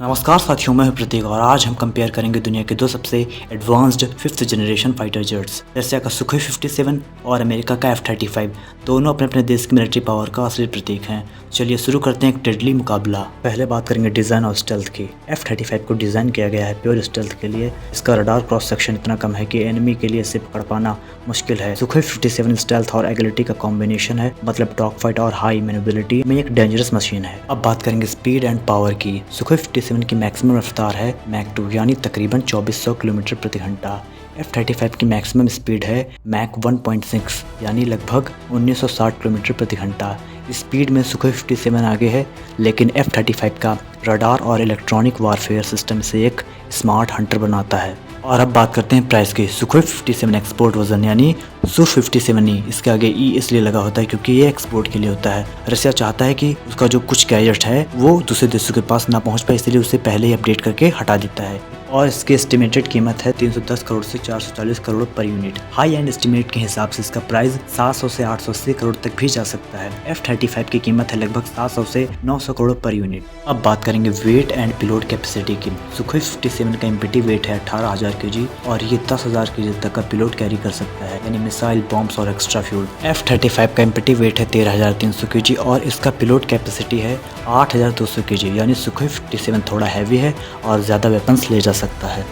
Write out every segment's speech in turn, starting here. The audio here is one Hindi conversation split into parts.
नमस्कार साथियों, मैं हूं प्रतीक और आज हम कंपेयर करेंगे दुनिया के दो सबसे advanced 5th generation fighter jets, Russia का सुखोई 57 और अमेरिका का F-35। दोनों अपने अपने देश की मिलिट्री पावर का असली प्रतीक हैं। चलिए शुरू करते हैं एक डेडली मुकाबला। पहले बात करेंगे डिज़ाइन और स्टेल्थ की। F-35 को डिज़ाइन किया गया है प्योर स्टेल्थ के लिए। इसका रडार क्रॉस सेक्शन इतना कम है कि एनिमी के लिए इसे पकड़ पाना मुश्किल है। सुखोई 57 स्टेल्थ और एगिलिटी का कॉम्बिनेशन है, मतलब डॉग फाइट और हाई मैन्युअबिलिटी में एक डेंजरस मशीन है। अब बात करेंगे स्पीड एंड पावर की। सुखोई 57 की मैक्सिमम रफ्तार है मैक 2 यानी तकरीबन 2400 किलोमीटर प्रति घंटा। F-35 की मैक्सिमम स्पीड है मैक 1.6 यानी लगभग 1960 किलोमीटर प्रति घंटा। स्पीड में सुखोई 57 आगे है, लेकिन F-35 का रडार और इलेक्ट्रॉनिक वारफेयर सिस्टम से एक स्मार्ट हंटर बनाता है। और अब बात करते हैं प्राइस की। सुखोई 57 एक्सपोर्ट वर्जन यानी Su-57E, इसके आगे ई इसलिए लगा होता है क्योंकि ये एक्सपोर्ट के लिए होता है। रशिया चाहता है कि उसका जो कुछ गैजेट है वो दूसरे देशों के पास ना पहुंच पाए, इसलिए उसे पहले ही अपडेट करके हटा देता है। और इसकी एस्टिमेटेड कीमत है 310 करोड़ से 440 crore per unit. High and estimate के हिसाब से इसका प्राइस 700 से 880 करोड़ तक भी जा सकता है। F-35 की कीमत है लगभग 700 से 900 करोड़ पर यूनिट। अब बात करेंगे वेट एंड पिलोट कैपेसिटी की। सुखोई 57 का एमपीटी वेट है 18,000 kg और ये 10,000 kg तक का पिलोट कैरी कर सकता है, यानी मिसाइल, बॉम्ब्स और एक्स्ट्रा फ्यूल। F-35 का एमपीटी वेट है 13,300 kg और इसका पिलोट कैपेसिटी है 8,200 kg, यानी सुखोई 57 थोड़ा हैवी है और ज़्यादा वेपन्स ले जा सकता है।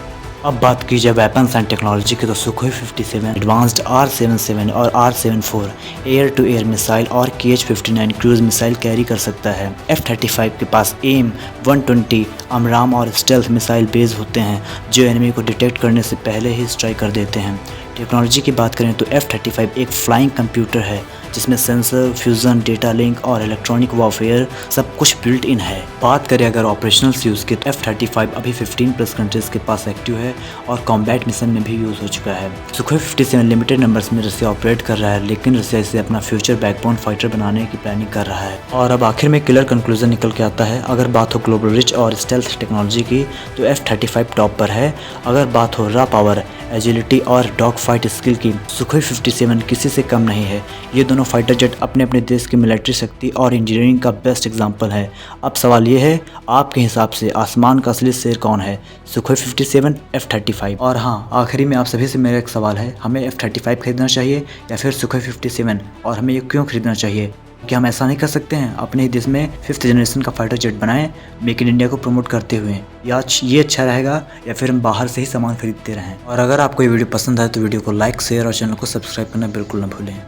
अब बात की जाए वेपन्स एंड टेक्नोलॉजी की, तो सुखोई 57 एडवांस्ड R-77 और R-74 air to air missile और KH-59 क्रूज मिसाइल कैरी कर सकता है। F-35 के पास AIM-120 अमराम और स्टेल्थ मिसाइल बेस होते हैं जो एनिमी को डिटेक्ट करने से पहले ही स्ट्राइक कर देते हैं। टेक्नोलॉजी की बात करें तो F-35 एक फ्लाइंग कंप्यूटर है जिसमें सेंसर, फ्यूजन, डेटा लिंक और इलेक्ट्रॉनिक वॉरफेयर सब कुछ बिल्ट इन है। बात करें अगर ऑपरेशनल यूज़ की, तो F-35 अभी 15+ कंट्रीज के पास एक्टिव है और कॉम्बैट मिशन में भी यूज़ हो चुका है। सुखोई 57 लिमिटेड नंबर्स में रशिया ऑपरेट कर रहा है, लेकिन रशिया इसे अपना फ्यूचर बैकबोन फाइटर बनाने की प्लानिंग कर रहा है। और अब आखिर में क्लियर कंक्लूजन निकल के आता है। अगर बात हो ग्लोबल रिच और स्टेल्थ टेक्नोलॉजी की, तो F-35 टॉप पर है। अगर बात हो रॉ पावर, एजिलिटी और डॉग फाइट स्किल की, सुखोई 57 किसी से कम नहीं है। ये दोनों फाइटर जेट अपने अपने देश की मिलिट्री शक्ति और इंजीनियरिंग का बेस्ट एग्जाम्पल है। अब सवाल ये है, आपके हिसाब से आसमान का असली शेर कौन है, सुखोई 57, F-35? और हाँ, आखिरी में आप सभी से मेरा एक सवाल है, हमें F-35 खरीदना चाहिए या फिर सुखोई 57, और हमें ये क्यों खरीदना चाहिए? क्या हम ऐसा नहीं कर सकते हैं, अपने ही देश में 5th जनरेशन का फाइटर जेट बनाएं, मेक इन इंडिया को प्रमोट करते हुए? या ये अच्छा रहेगा या फिर हम बाहर से ही सामान खरीदते रहें? और अगर आपको ये वीडियो पसंद आए तो वीडियो को लाइक, शेयर और चैनल को सब्सक्राइब करना बिल्कुल ना भूलें।